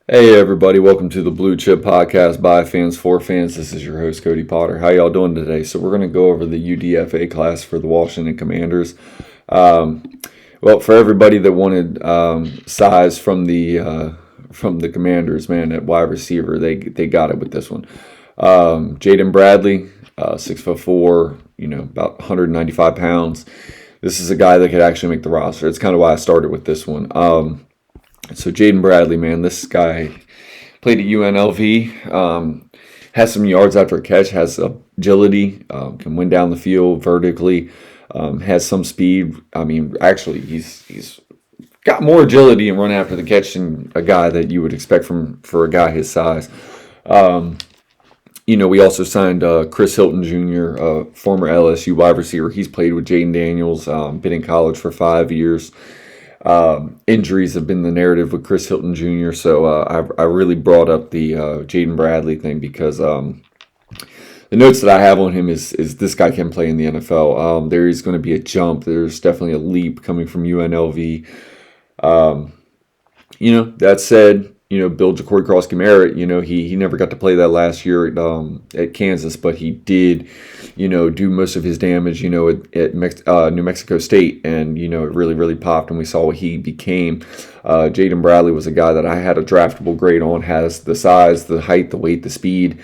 Hey everybody, welcome to the Blue Chip Podcast by fans for fans. This is your host Cody Potter. How y'all doing today? So we're going to go over the UDFA class for the Washington Commanders. Um, well, for everybody that wanted size from the Commanders, man, at wide receiver, they got it with this one. Jaden Bradley, 6'4", about 195 pounds. This is a guy that could actually make the roster. It's kind of why I started with this one. So Jaden Bradley, man, this guy played at UNLV, has some yards after a catch, has agility, can win down the field vertically, has some speed. I mean, actually, he's got more agility and run after the catch than a guy that you would expect for a guy his size. We also signed Chris Hilton Jr., former LSU wide receiver. He's played with Jaden Daniels, been in college for 5 years. Injuries have been the narrative with Chris Hilton Jr., so I really brought up the Jaden Bradley thing because the notes that I have on him is this guy can play in the NFL. There is going to be a jump. There's definitely a leap coming from UNLV. That said, Bill Jacory Cross-Gamera, he never got to play that last year at Kansas, but he did, do most of his damage, at New Mexico State, and, it really, really popped, and we saw what he became. Jaden Bradley was a guy that I had a draftable grade on, has the size, the height, the weight, the speed,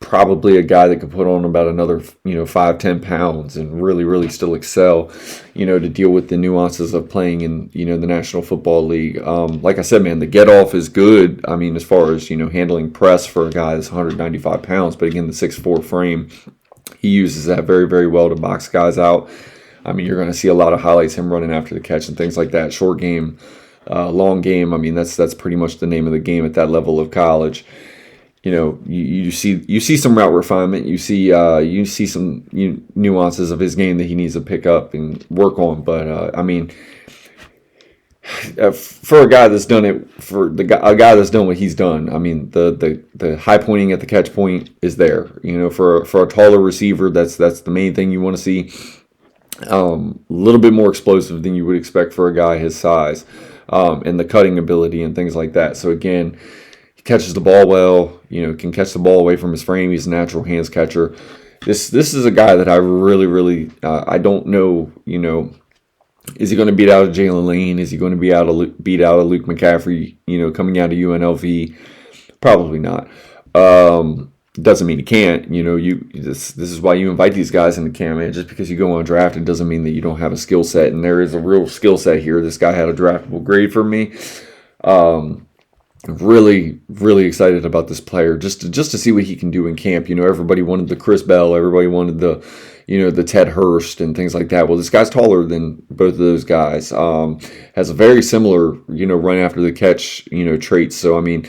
probably a guy that could put on about another, 5-10 pounds and really, really still excel, to deal with the nuances of playing in, the National Football League. Like I said, man, the get off is good. I mean, as far as, handling press for a guy that's 195 pounds, but again, the 6'4" frame, he uses that very, very well to box guys out. I mean, you're going to see a lot of highlights, him running after the catch and things like that. Short game, long game. I mean, that's pretty much the name of the game at that level of college. You see some route refinement. You see some nuances of his game that he needs to pick up and work on. But I mean, for a guy that's done it, a guy that's done what he's done, I mean, the high pointing at the catch point is there. For a taller receiver, that's the main thing you want to see. A little bit more explosive than you would expect for a guy his size, and the cutting ability and things like that. So again, catches the ball well, can catch the ball away from his frame. He's a natural hands catcher. This is a guy that I really, really, I don't know, is he going to beat out of Jalen Lane? Is he going to beat out of Luke McCaffrey, coming out of UNLV? Probably not. Doesn't mean he can't. This is why you invite these guys into camp, man. Just because you go undrafted doesn't mean that you don't have a skill set, and there is a real skill set here. This guy had a draftable grade for me. Really, really excited about this player just to see what he can do in camp. Everybody wanted the Chris Bell, everybody wanted the, the Ted Hurst and things like that. Well, this guy's taller than both of those guys. Has a very similar, run after the catch, traits. So I mean,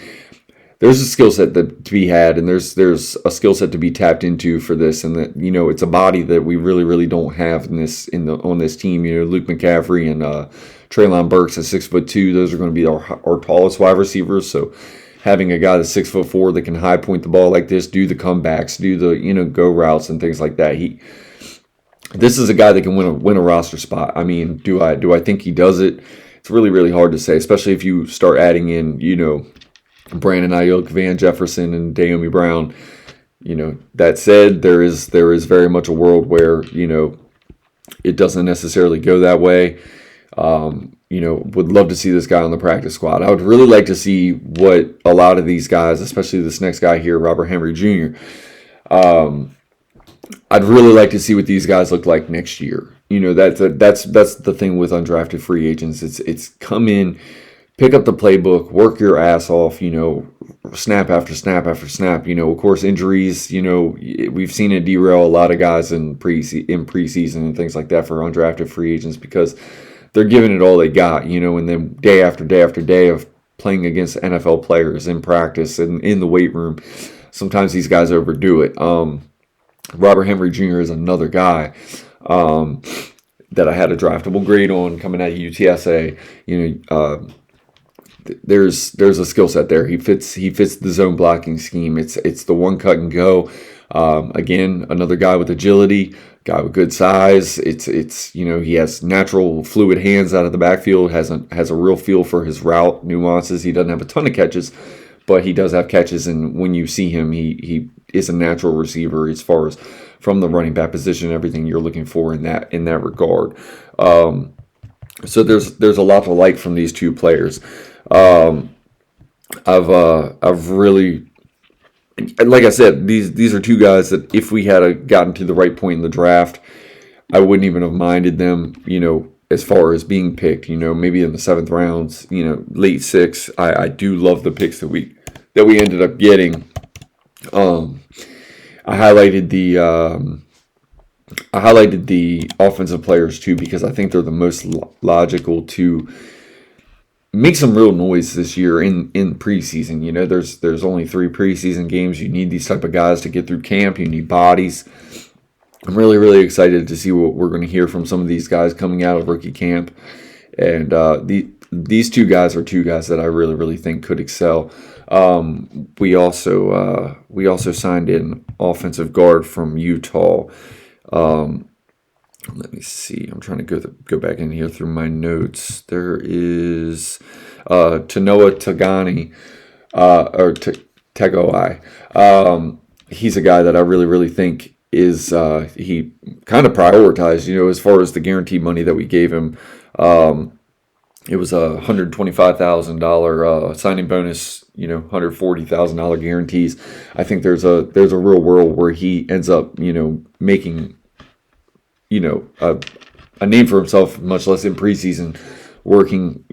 there's a skill set to be had, and there's a skill set to be tapped into for this, and that it's a body that we really, really don't have on this team. Luke McCaffrey and Treylon Burks at 6'2". Those are going to be our tallest wide receivers. So having a guy that's 6'4" that can high point the ball like this, do the comebacks, do the go routes and things like that. This is a guy that can win a roster spot. I mean, do I think he does it? It's really, really hard to say, especially if you start adding in Brandon Ayuk, Van Jefferson, and De'Ami Brown. That said, there is very much a world where it doesn't necessarily go that way. Would love to see this guy on the practice squad. I would really like to see what a lot of these guys, especially this next guy here, Robert Henry Jr. I'd really like to see what these guys look like next year. That's the thing with undrafted free agents. It's come in, pick up the playbook, work your ass off. Snap after snap after snap. Of course, injuries. We've seen it derail a lot of guys in preseason and things like that for undrafted free agents because they're giving it all they got, and then day after day after day of playing against NFL players in practice and in the weight room, sometimes these guys overdo it. Robert Henry Jr. is another guy that I had a draftable grade on coming out of UTSA. There's a skill set there. He fits the zone blocking scheme. It's the one cut and go. Again, another guy with agility, guy with good size. He has natural fluid hands out of the backfield, has a real feel for his route nuances. He doesn't have a ton of catches, but he does have catches, and when you see him, he is a natural receiver as far as from the running back position, everything you're looking for in that regard. So there's a lot to like from these two players. I've really, like I said, these are two guys that if we had gotten to the right point in the draft, I wouldn't even have minded them, as far as being picked, maybe in the 7th rounds, late 6th. I do love the picks that we ended up getting. I highlighted the offensive players too because I think they're the most logical to make some real noise this year in preseason. There's only 3 preseason games. You need these type of guys to get through camp. You need bodies. I'm really, really excited to see what we're going to hear from some of these guys coming out of rookie camp. And these two guys are two guys that I really, really think could excel. We also signed in offensive guard from Utah. Let me see. I'm trying to go back in here through my notes. There is Tanoa Tagani or Tegoi. He's a guy that I really, really think is he kind of prioritized, as far as the guaranteed money that we gave him. It was a $125,000 signing bonus, $140,000 guarantees. I think there's a real world where he ends up, making, a name for himself, much less in preseason, working,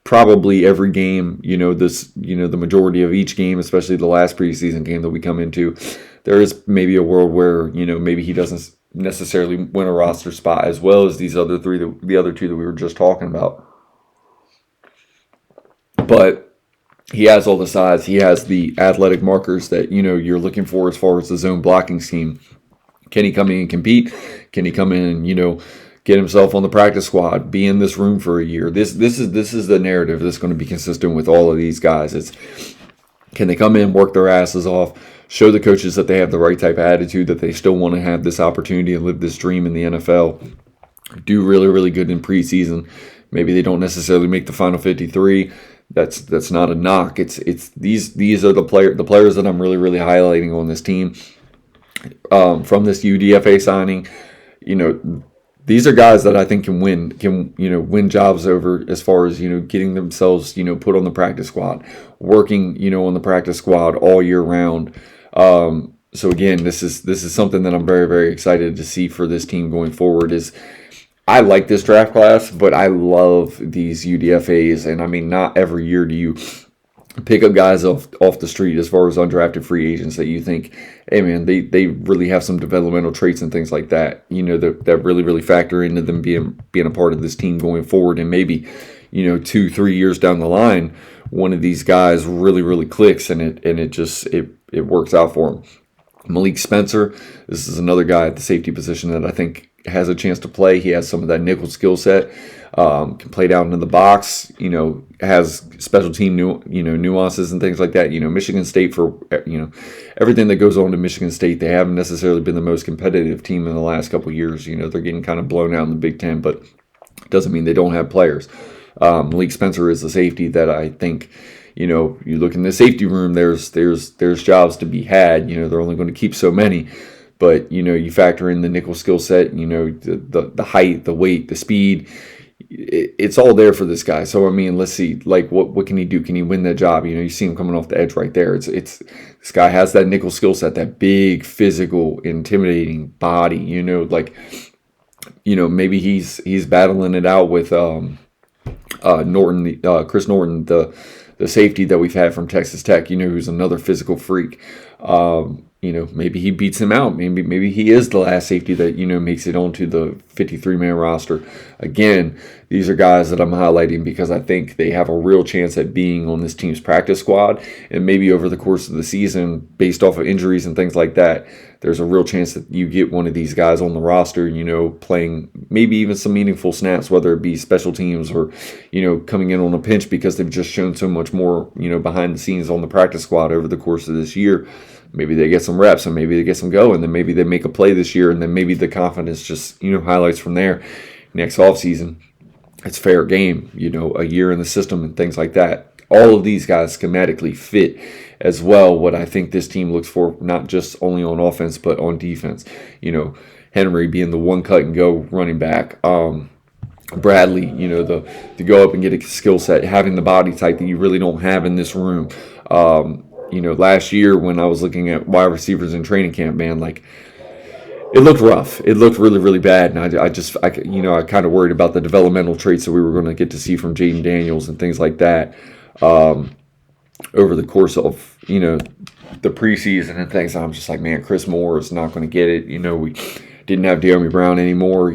probably every game, the majority of each game, especially the last preseason game that we come into. There is maybe a world where, maybe he doesn't necessarily win a roster spot as well as these other the other two that we were just talking about. But he has all the size. He has the athletic markers that, you're looking for as far as the zone blocking scheme. Can he come in and compete? Can he come in and, get himself on the practice squad, be in this room for a year? This is the narrative that's going to be consistent with all of these guys. It's, can they come in, work their asses off, show the coaches that they have the right type of attitude, that they still want to have this opportunity and live this dream in the NFL, do really, really good in preseason. Maybe they don't necessarily make the final 53. That's not a knock. It's these are the players that I'm really, really highlighting on this team. From this UDFA signing, these are guys that I think can win jobs over as far as, getting themselves, put on the practice squad, working, on the practice squad all year round. So again, this is something that I'm very, very excited to see for this team going forward. I like this draft class, but I love these UDFAs, and I mean, not every year do you pick up guys off the street as far as undrafted free agents that you think, hey man, they really have some developmental traits and things like that, that really, really factor into them being a part of this team going forward. And maybe, 2-3 years down the line, one of these guys really, really clicks and it works out for him. Malik Spencer, this is another guy at the safety position that I think has a chance to play. He has some of that nickel skill set, can play down in the box, has special team nuances and things like that. Michigan State, for everything that goes on to Michigan State, they haven't necessarily been the most competitive team in the last couple of years. They're getting kind of blown out in the Big Ten, but it doesn't mean they don't have players. Malik Spencer is the safety that I think, you look in the safety room, there's jobs to be had. They're only going to keep so many. But, you factor in the nickel skill set, the height, the weight, the speed. It's all there for this guy. So, I mean, let's see, like, what can he do? Can he win that job? You see him coming off the edge right there. It's this guy has that nickel skill set, that big, physical, intimidating body, maybe he's battling it out with Chris Norton, the safety that we've had from Texas Tech, who's another physical freak. Maybe he beats him out. Maybe he is the last safety that, makes it onto the 53-man roster. Again, these are guys that I'm highlighting because I think they have a real chance at being on this team's practice squad. And maybe over the course of the season, based off of injuries and things like that, there's a real chance that you get one of these guys on the roster, playing maybe even some meaningful snaps, whether it be special teams or, coming in on a pinch because they've just shown so much more, behind the scenes on the practice squad over the course of this year. Maybe they get some reps and maybe they get some go, and then maybe they make a play this year, and then maybe the confidence just, highlights from there. Next offseason, it's fair game, a year in the system and things like that. All of these guys schematically fit as well what I think this team looks for, not just only on offense, but on defense. Henry being the one cut and go running back. Bradley, to go up and get a skill set, having the body type that you really don't have in this room. Last year when I was looking at wide receivers in training camp, man, like, it looked rough. It looked really, really bad, and I kind of worried about the developmental traits that we were going to get to see from Jaden Daniels and things like that over the course of the preseason and things. I'm just like, man, Chris Moore is not going to get it. We didn't have De'Ami Brown anymore.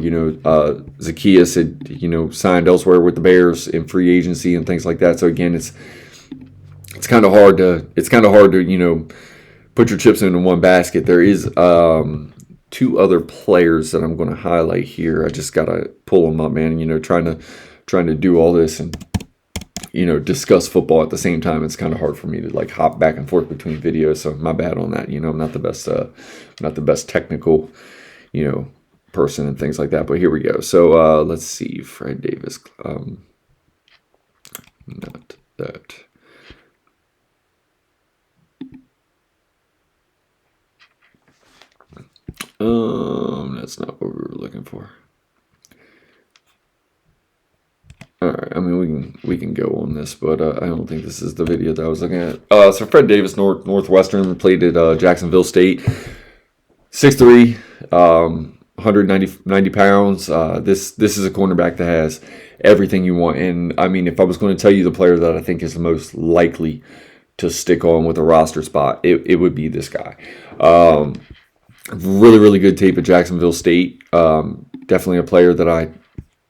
Zacchaeus had signed elsewhere with the Bears in free agency and things like that. So again, it's kind of hard to put your chips into one basket. There is two other players that I'm going to highlight here. I just got to pull them up, man. Trying to do all this and discuss football at the same time. It's kind of hard for me to like hop back and forth between videos. So my bad on that. I'm not the best technical, person and things like that. But here we go. So let's see. Fred Davis. Not that. That's not what we were looking for. All right, I mean we can go on this, but I don't think this is the video that I was looking at. So Fred Davis, Northwestern, played at Jacksonville State. 6'3", 190 pounds. This is a cornerback that has everything you want. And I mean, if I was going to tell you the player that I think is the most likely to stick on with a roster spot, it would be this guy. Really, really good tape at Jacksonville State. Definitely a player that I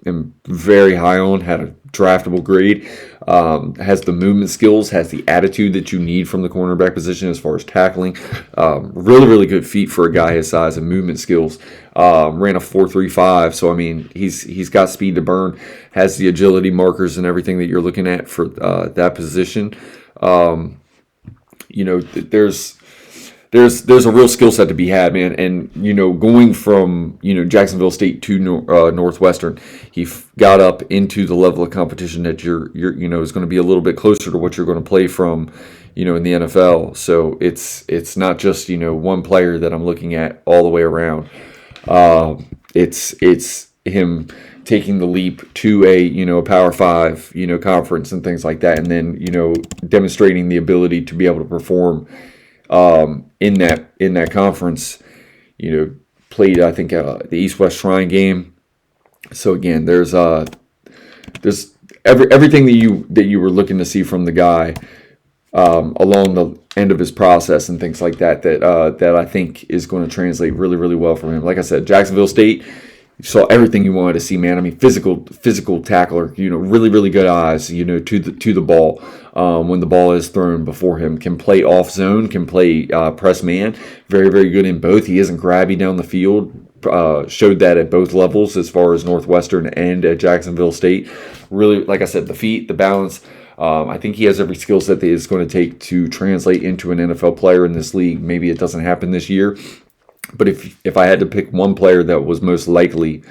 am very high on, had a draftable grade, has the movement skills, has the attitude that you need from the cornerback position as far as tackling. Really, really good feet for a guy his size and movement skills. Ran a 4.35, so I mean he's got speed to burn, has the agility markers and everything that you're looking at for that position. There's a real skill set to be had, man. And, going from, Jacksonville State to Northwestern, he got up into the level of competition that you're is going to be a little bit closer to what you're going to play from, in the NFL. So it's not just, one player that I'm looking at all the way around. It's him taking the leap to a Power 5, conference and things like that. And then, demonstrating the ability to be able to perform in that conference, played I think the East-West Shrine game. So again, there's everything that you were looking to see from the guy along the end of his process and things like that I think is going to translate really, really well for him. Like I said, Jacksonville State, you saw everything you wanted to see, man. I mean, physical tackler, really, really good eyes, to the ball. When the ball is thrown before him, can play off zone, can play press man. Very, very good in both. He isn't grabby down the field. Showed that at both levels as far as Northwestern and at Jacksonville State. Really, like I said, the feet, the balance. I think he has every skill set that it's going to take to translate into an NFL player in this league. Maybe it doesn't happen this year. But if I had to pick one player that was most likely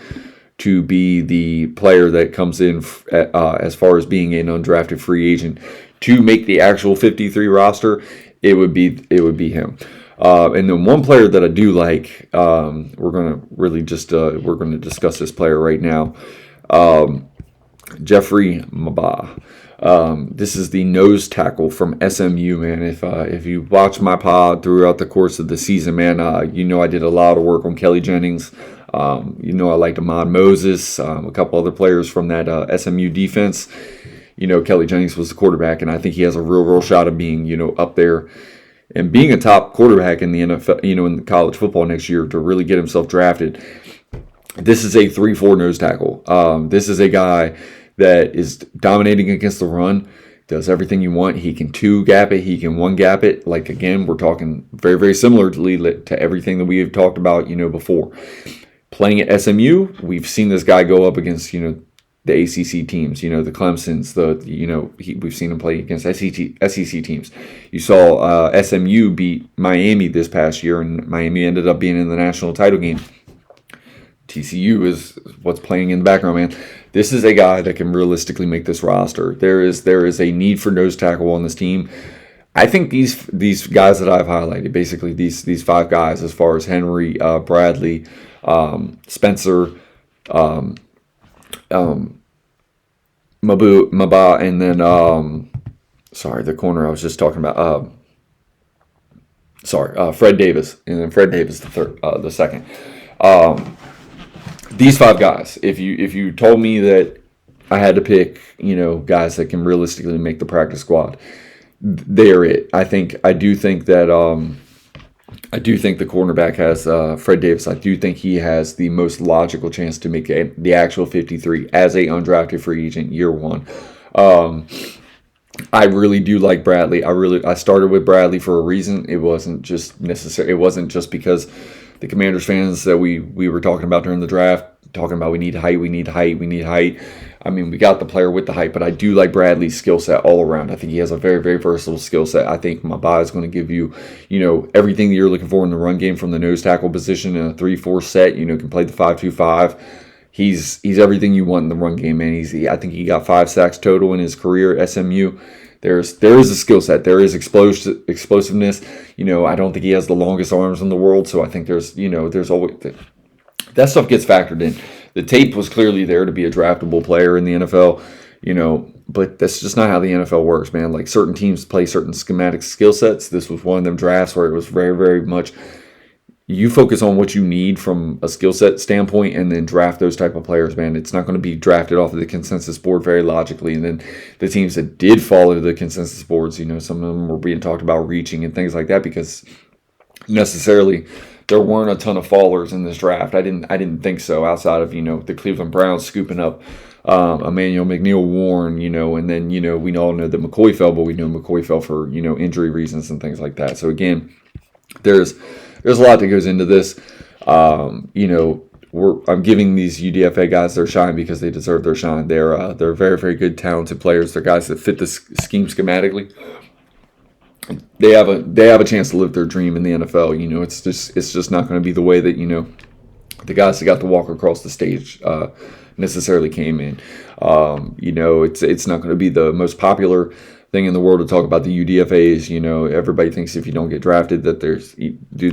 to be the player that comes in as far as being an undrafted free agent to make the actual 53 roster, it would be him. And then one player that I do like, we're going to discuss this player right now, Jeffrey Mabah. This is the nose tackle from SMU, man. If you watch my pod throughout the course of the season, man, I did a lot of work on Kelly Jennings. I liked Ahmad Moses, a couple other players from that SMU defense. Kelly Jennings was the quarterback, and I think he has a real shot of being, up there and being a top quarterback in the NFL, in college football next year to really get himself drafted. This is a 3-4 nose tackle. This is a guy that is dominating against the run, does everything you want. He can two gap it. He can one gap it. Like, again, we're talking very, very similarly to everything that we have talked about, before. Playing at SMU, we've seen this guy go up against, the ACC teams, the Clemsons, we've seen him play against SEC teams. You saw SMU beat Miami this past year, and Miami ended up being in the national title game. TCU is what's playing in the background, man. This is a guy that can realistically make this roster. There is a need for nose tackle on this team. I think these guys that I've highlighted, basically these five guys, as far as Henry, Bradley, Spencer, Maba, and then the corner I was just talking about. Fred Davis, and then Fred Davis the second. These five guys. If you told me that I had to pick, guys that can realistically make the practice squad, they are it. I do think the cornerback has Fred Davis. I do think he has the most logical chance to make the actual 53 as a undrafted free agent year one. I really do like Bradley. I started with Bradley for a reason. It wasn't just necessary. It wasn't just because the Commanders fans that we were talking about during the draft, talking about we need height. I mean, we got the player with the height, but I do like Bradley's skill set all around. I think he has a very, very versatile skill set. I think Maba is going to give you, everything that you're looking for in the run game from the nose tackle position in a 3-4 set. Can play the 5-2-5. He's everything you want in the run game, man. I think he got 5 sacks total in his career at SMU. There is a skill set. There is explosiveness. I don't think he has the longest arms in the world, so I think there's always that stuff gets factored in. The tape was clearly there to be a draftable player in the NFL, but that's just not how the NFL works, man. Like, certain teams play certain schematic skill sets. This was one of them drafts where it was very, very much you focus on what you need from a skill set standpoint and then draft those type of players, man. It's not going to be drafted off of the consensus board very logically. And then the teams that did follow the consensus boards, some of them were being talked about reaching and things like that because necessarily there weren't a ton of fallers in this draft. I didn't think so, outside of, the Cleveland Browns scooping up Emmanuel McNeil-Warren, and then, we all know that McCoy fell, but we know McCoy fell for, injury reasons and things like that. So again, there's a lot that goes into this. I'm giving these UDFA guys their shine because they deserve their shine. They're very, very good, talented players. They're guys that fit the scheme schematically. They have a chance to live their dream in the NFL. It's just not going to be the way that the guys that got to walk across the stage necessarily came in. It's not going to be the most popular thing in the world to talk about the UDFAs. Everybody thinks if you don't get drafted that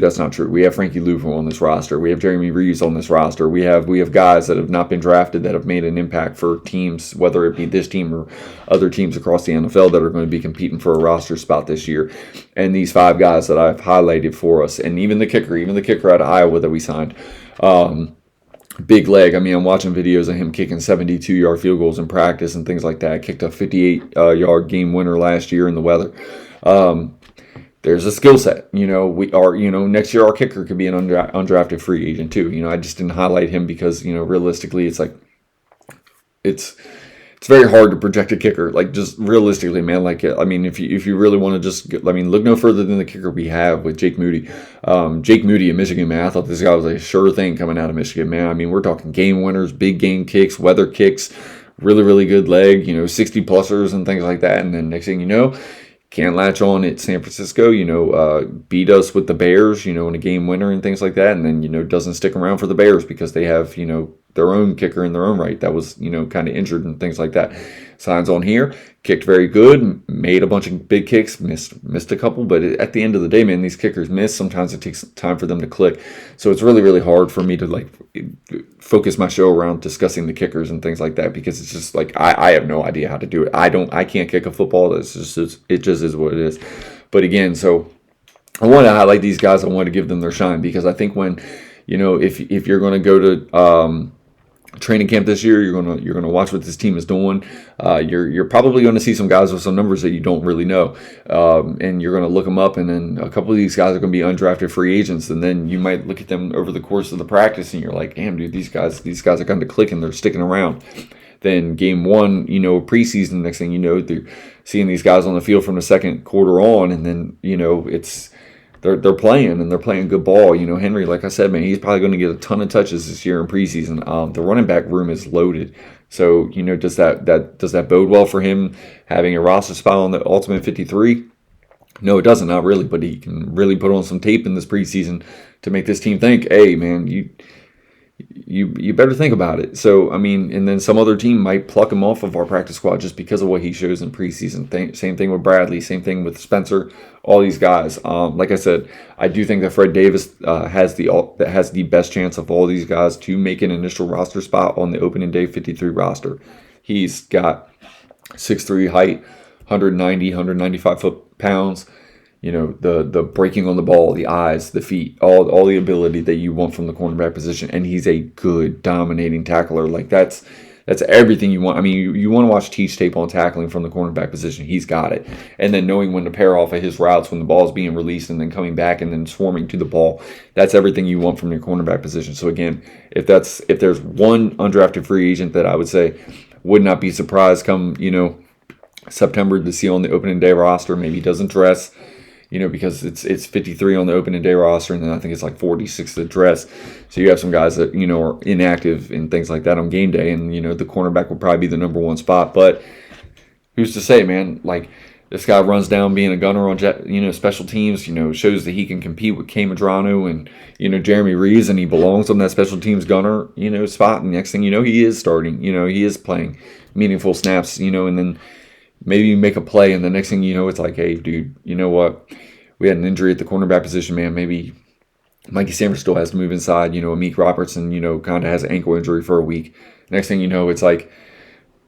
that's not true. We have Frankie Louvu on this roster. We have Jeremy Reeves on this roster. We have guys that have not been drafted that have made an impact for teams, whether it be this team or other teams across the NFL that are going to be competing for a roster spot this year. And these five guys that I've highlighted for us, and even the kicker out of Iowa that we signed, big leg. I mean, I'm watching videos of him kicking 72-yard field goals in practice and things like that. Kicked a 58-yard game winner last year in the weather. There's a skill set. Next year our kicker could be an undrafted free agent too. I just didn't highlight him because, realistically, it's very hard to project a kicker. Like, just realistically, man. Like, I mean, if you really want to look no further than the kicker we have with Jake Moody. Jake Moody in Michigan, man. I thought this guy was a sure thing coming out of Michigan, man. I mean, we're talking game winners, big game kicks, weather kicks, really, really good leg, 60-plussers and things like that. And then next thing you know, can't latch on at San Francisco, beat us with the Bears, in a game winner and things like that. And then, doesn't stick around for the Bears because they have, their own kicker in their own right that was, kind of injured and things like that. Signs on here, kicked very good, made a bunch of big kicks, missed a couple, but at the end of the day, man, these kickers miss. Sometimes it takes time for them to click. So it's really, really hard for me to focus my show around discussing the kickers and things like that because it's just I have no idea how to do it. I can't kick a football. It just is what it is. But again, so I want to highlight these guys. I want to give them their shine because I think when, if you're going to go to training camp this year, you're gonna watch what this team is doing. You're probably going to see some guys with some numbers that you don't really know, and you're going to look them up. And then a couple of these guys are going to be undrafted free agents, and then you might look at them over the course of the practice, and you're like, "Damn, dude, these guys are kind of clicking. They're sticking around." then game one, preseason, next thing you know, they're seeing these guys on the field from the second quarter on, and then, they're playing, and they're playing good ball. Henry, like I said, man, he's probably going to get a ton of touches this year in preseason. The running back room is loaded. So, does that bode well for him having a roster spot on the Ultimate 53? No, it doesn't, not really, but he can really put on some tape in this preseason to make this team think, hey, man, you better think about it. So, and then some other team might pluck him off of our practice squad just because of what he shows in preseason. Same thing with Bradley, same thing with Spencer, all these guys. Like I said, I do think that Fred Davis has the best chance of all these guys to make an initial roster spot on the opening day 53 roster. He's got 6'3" height, 195 foot-pounds. The breaking on the ball, the eyes, the feet, all the ability that you want from the cornerback position, and he's a good dominating tackler. Like that's everything you want. You want to watch teach tape on tackling from the cornerback position. He's got it, and then knowing when to pair off of his routes when the ball is being released, and then coming back and then swarming to the ball. That's everything you want from your cornerback position. So again, if there's one undrafted free agent that I would say would not be surprised come September to see on the opening day roster, maybe he doesn't dress. Because it's 53 on the opening day roster, and then I think it's like 46 to dress. So you have some guys that, are inactive and things like that on game day, and, the cornerback will probably be the number one spot. But who's to say, man? Like, this guy runs down being a gunner on, special teams, shows that he can compete with K. Madrano and, Jeremy Reeves, and he belongs on that special teams gunner, spot. And next thing you know, he is starting, he is playing meaningful snaps, and then maybe you make a play, and the next thing you know, it's like, hey, dude, you know what? We had an injury at the cornerback position, man. Maybe Mikey Sanders still has to move inside. Amik Robertson, kind of has an ankle injury for a week. Next thing you know, it's like,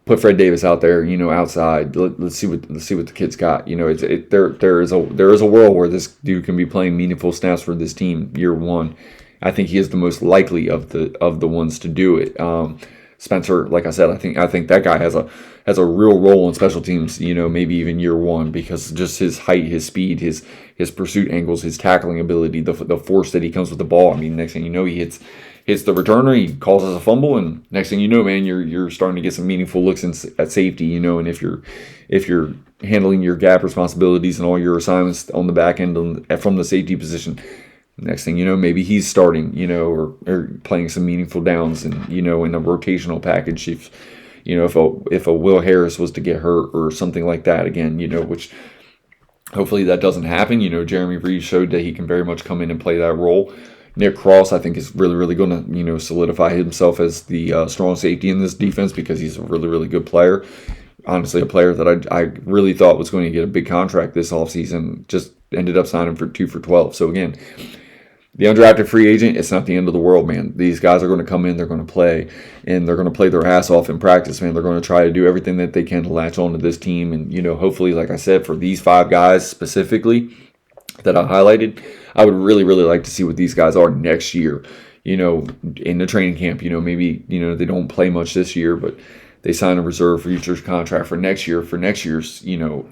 put Fred Davis out there, outside. Let's see what the kid's got. There is a world where this dude can be playing meaningful snaps for this team year one. I think he is the most likely of the ones to do it. Spencer, like I said, I think that guy has a real role in special teams, maybe even year one, because just his height, his speed, his pursuit angles, his tackling ability, the force that he comes with the ball. Next thing you know, he hits the returner, he causes a fumble, and next thing you know, man, you're starting to get some meaningful looks at safety, and if you're handling your gap responsibilities and all your assignments on the back end from the safety position, next thing you know, maybe he's starting, or playing some meaningful downs, and in a rotational package. If a Will Harris was to get hurt or something like that again, which hopefully that doesn't happen. Jeremy Reeves showed that he can very much come in and play that role. Nick Cross, I think, is really, really going to solidify himself as the strong safety in this defense, because he's a really, really good player. Honestly, a player that I really thought was going to get a big contract this offseason, just ended up signing for 2 for $12. So again, the undrafted free agent, it's not the end of the world, man. These guys are going to come in, they're going to play, and they're going to play their ass off in practice, man. They're going to try to do everything that they can to latch on to this team. And, hopefully, like I said, for these 5 guys specifically that I highlighted, I would really, really like to see what these guys are next year, in the training camp. Maybe, they don't play much this year, but they sign a reserve futures contract for next year's,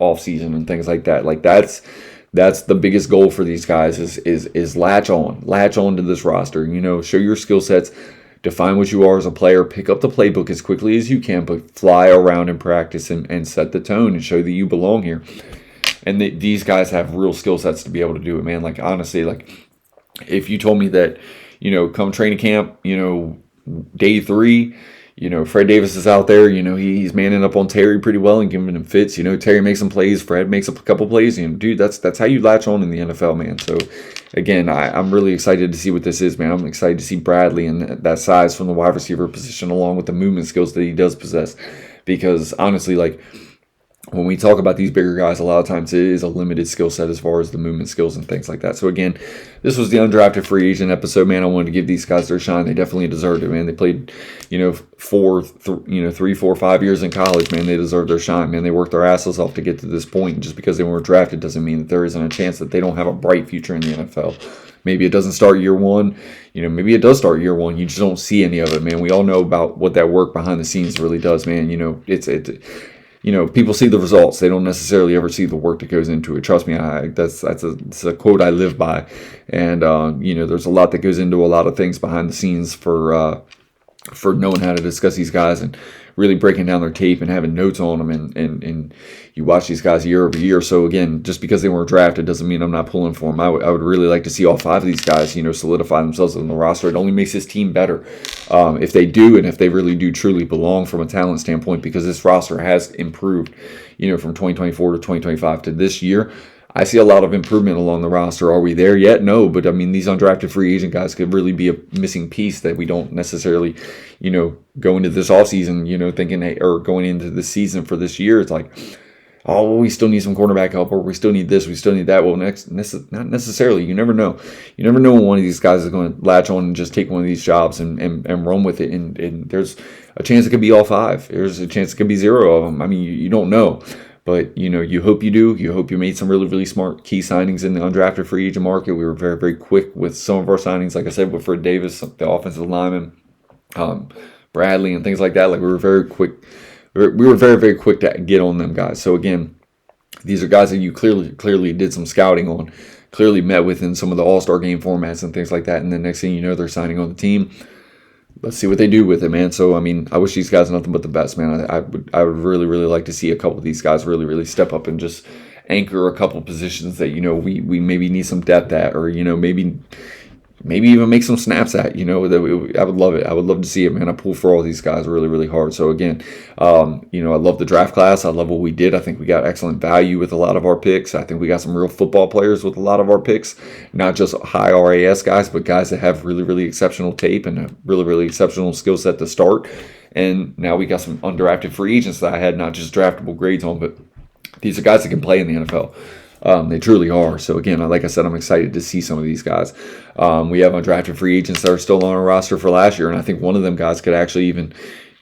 off season and things like that. Like that's the biggest goal for these guys is latch on to this roster. Show your skill sets, define what you are as a player, pick up the playbook as quickly as you can, but fly around in practice and set the tone and show that you belong here. And these guys have real skill sets to be able to do it, man. Like, honestly, like, if you told me that, come training camp, day 3, Fred Davis is out there, he's manning up on Terry pretty well and giving him fits. Terry makes some plays, Fred makes a couple plays, dude, that's how you latch on in the NFL, man. So again, I'm really excited to see what this is, man. I'm excited to see Bradley and that size from the wide receiver position, along with the movement skills that he does possess, because honestly, like, when we talk about these bigger guys, a lot of times it is a limited skill set as far as the movement skills and things like that. So again, this was the undrafted free agent episode, man. I wanted to give these guys their shine. They definitely deserved it, man. They played, 3, 4, 5 years in college, man. They deserve their shine, man. They worked their asses off to get to this point. And just because they weren't drafted doesn't mean that there isn't a chance that they don't have a bright future in the NFL. Maybe it doesn't start year one. Maybe it does start year one. You just don't see any of it, man. We all know about what that work behind the scenes really does, man. People see the results. They don't necessarily ever see the work that goes into it. Trust me, that's a quote I live by. And, there's a lot that goes into a lot of things behind the scenes for knowing how to discuss these guys and really breaking down their tape and having notes on them, and you watch these guys year over year. So again, just because they weren't drafted doesn't mean I'm not pulling for them. I would really like to see all 5 of these guys, solidify themselves on the roster. It only makes this team better if they do, and if they really do truly belong from a talent standpoint, because this roster has improved, from 2024 to 2025 to this year. I see a lot of improvement along the roster. Are we there yet? No, but I mean, these undrafted free agent guys could really be a missing piece that we don't necessarily, go into this offseason, thinking, hey, or going into the season for this year. It's like, oh, well, we still need some cornerback help, or we still need this, we still need that. Well, not necessarily. You never know. You never know when one of these guys is going to latch on and just take one of these jobs and run with it. And there's a chance it could be all 5. There's a chance it could be 0 of them. I mean, you don't know. But, you hope you do. You hope you made some really, really smart key signings in the undrafted free agent market. We were very, very quick with some of our signings. Like I said, with Fred Davis, the offensive lineman, Bradley, and things like that. Like, we were very quick. We were very, very quick to get on them guys. So, again, these are guys that you clearly did some scouting on, clearly met with in some of the all-star game formats and things like that. And the next thing you know, they're signing on the team. Let's see what they do with it, man. So, I mean, I wish these guys nothing but the best, man. I would really, really like to see a couple of these guys really, really step up and just anchor a couple positions that, we maybe need some depth at, or, maybe even make some snaps at, I would love it. I would love to see it, man. I pull for all these guys really, really hard. So again, I love the draft class. I love what we did. I think we got excellent value with a lot of our picks. I think we got some real football players with a lot of our picks, not just high RAS guys, but guys that have really, really exceptional tape and a really, really exceptional skill set to start. And now we got some undrafted free agents that I had not just draftable grades on, but these are guys that can play in the NFL. They truly are. So again, like I said, I'm excited to see some of these guys. We have undrafted free agents that are still on our roster for last year, and I think one of them guys could actually even,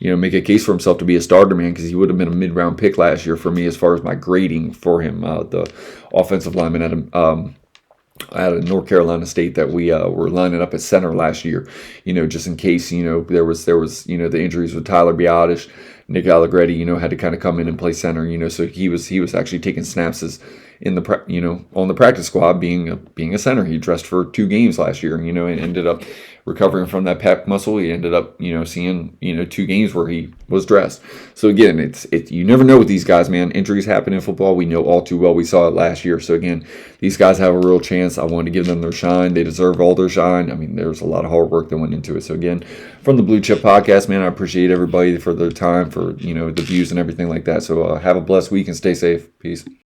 make a case for himself to be a starter, man, because he would have been a mid-round pick last year for me as far as my grading for him. The offensive lineman out of North Carolina State that we were lining up at center last year, just in case, there was the injuries with Tyler Biotish. Nick Allegretti, had to kind of come in and play center, so he was actually taking snaps as in the on the practice squad, being a center. He dressed for 2 games last year, and ended up recovering from that pec muscle. He ended up seeing 2 games where he was dressed. So again, it's you never know with these guys, man. Injuries happen in football. We know all too well. We saw it last year. So again, these guys have a real chance. I wanted to give them their shine. They deserve all their shine. I mean, there's a lot of hard work that went into it. So again, from the Blue Chip Podcast, man, I appreciate everybody for their time, for the views and everything like that. So have a blessed week and stay safe. Peace.